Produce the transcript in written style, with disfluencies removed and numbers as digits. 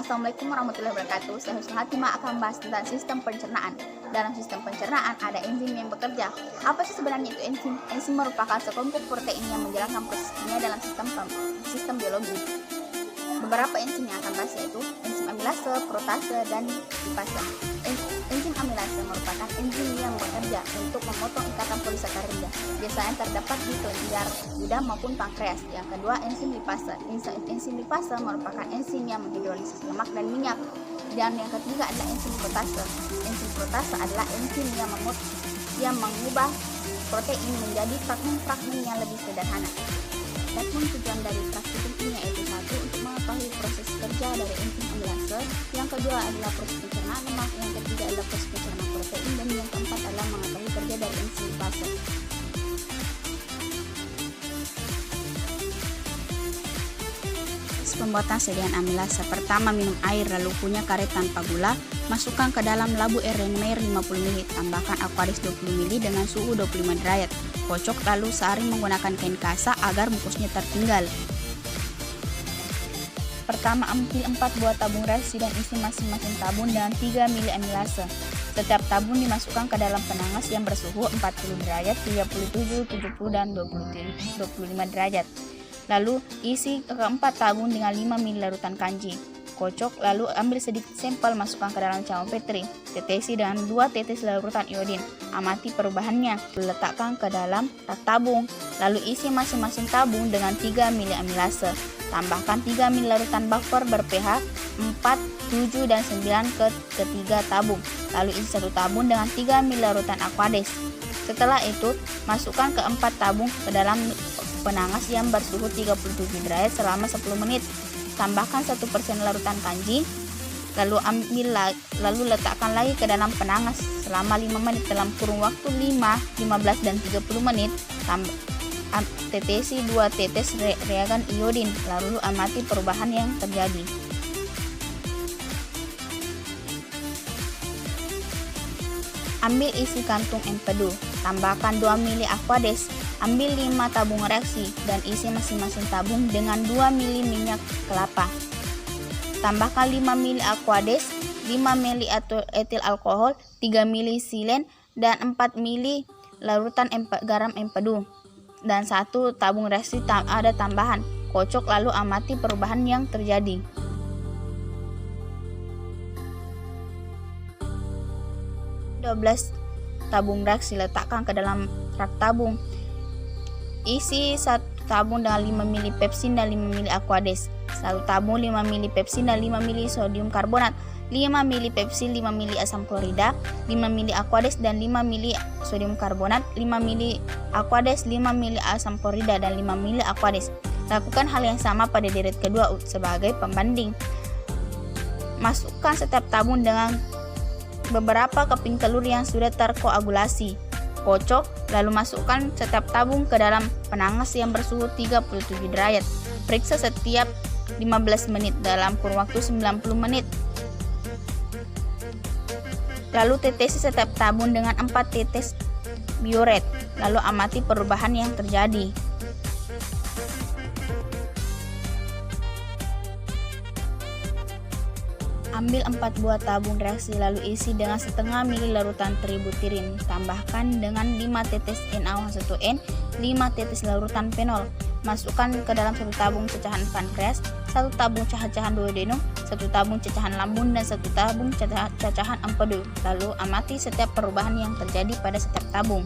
Assalamualaikum warahmatullahi wabarakatuh. Saya Husnul Hatimah akan membahas tentang sistem pencernaan. Dalam sistem pencernaan ada enzim yang bekerja. Apa sih sebenarnya itu enzim? Enzim merupakan sekelompok protein yang menjalankan proses kimia dalam sistem biologi. Beberapa enzim yang akan bahas yaitu enzim amilase, protase, dan lipase. Enzim amilase merupakan enzim yang bekerja untuk memotong ikatan polisakarida. Biasanya terdapat di kelenjar lidah maupun pankreas. Yang kedua, enzim lipase. Enzim lipase merupakan enzim yang menghidrolisis lemak dan minyak. Dan yang ketiga adalah enzim protase. Enzim protase adalah enzim yang mengubah protein menjadi fragmen-fragmen yang lebih sederhana. Adapun tujuan dari praktikum ini yaitu satu, untuk mengetahui proses kerja dari enzim amilase, yang kedua adalah proses pencernaan lemak, yang ketiga adalah proses pencernaan protein, dan yang keempat adalah mengetahui kerja dari enzim lipase. Pembuatan sediaan amilase. Pertama, minum air lalu kunyah karet tanpa gula. Masukkan ke dalam labu Erlenmeyer 50 ml. Tambahkan Aquadis 20 ml dengan suhu 25 derajat. Kocok lalu saring menggunakan kain kasa agar mukusnya tertinggal. Pertama, ambil 4 buah tabung reaksi dan isi masing-masing tabung dengan 3 ml amilase. Setiap tabung dimasukkan ke dalam penanas yang bersuhu 40 derajat, 37, 70, dan 25 derajat. Lalu isi keempat tabung dengan 5 ml larutan kanji. Kocok lalu ambil sedikit sampel, masukkan ke dalam cairan Petri. Tetesi dengan 2 tetes larutan iodin. Amati perubahannya. Letakkan ke dalam rak tabung. Lalu isi masing-masing tabung dengan 3 ml amilase. Tambahkan 3 ml larutan buffer ber-pH 4, 7, dan 9 ke ketiga tabung. Lalu isi satu tabung dengan 3 ml larutan Aquadis. Setelah itu, masukkan keempat tabung ke dalam penanas yang bersuhu 37 derajat selama 10 menit. Tambahkan 1% larutan kanji, lalu letakkan lagi ke dalam penanas selama 5 menit dalam kurun waktu 5, 15, dan 30 menit. Tetesi 2 tetes reagen iodin, lalu amati perubahan yang terjadi. Ambil isi kantung empedu, tambahkan 2 ml Aquadis. Ambil 5 tabung reaksi dan isi masing-masing tabung dengan 2 ml minyak kelapa. Tambahkan 5 ml Aquadis, 5 ml etil alkohol, 3 ml silen, dan 4 ml larutan garam empedu. Dan 1 tabung reaksi ada tambahan. Kocok lalu amati perubahan yang terjadi. Tabung reaksi letakkan ke dalam rak tabung. Isi 1 tabung dengan 5 ml pepsin dan 5 ml Aquadis. 1 tabung 5 ml pepsin dan 5 ml sodium karbonat. 5 ml pepsin, 5 ml asam klorida, 5 ml Aquadis dan 5 ml sodium karbonat, 5 ml Aquadis, 5 ml asam klorida dan 5 ml Aquadis. Lakukan hal yang sama pada deret kedua sebagai pembanding. Masukkan setiap tabung dengan beberapa keping telur yang sudah terkoagulasi. Kocok, lalu masukkan setiap tabung ke dalam penanas yang bersuhu 37 derajat. Periksa setiap 15 menit dalam kurun waktu 90 menit. Lalu tetesi setiap tabung dengan 4 tetes bioret. Lalu amati perubahan yang terjadi. Ambil 4 buah tabung reaksi lalu isi dengan setengah mili larutan tributirin. Tambahkan dengan 5 tetes NaOH1N, 5 tetes larutan fenol. Masukkan ke dalam 1 tabung cacahan pankreas, 1 tabung cacahan duodenum, 1 tabung cacahan lambung, dan 1 tabung cacahan empedu. Lalu amati setiap perubahan yang terjadi pada setiap tabung.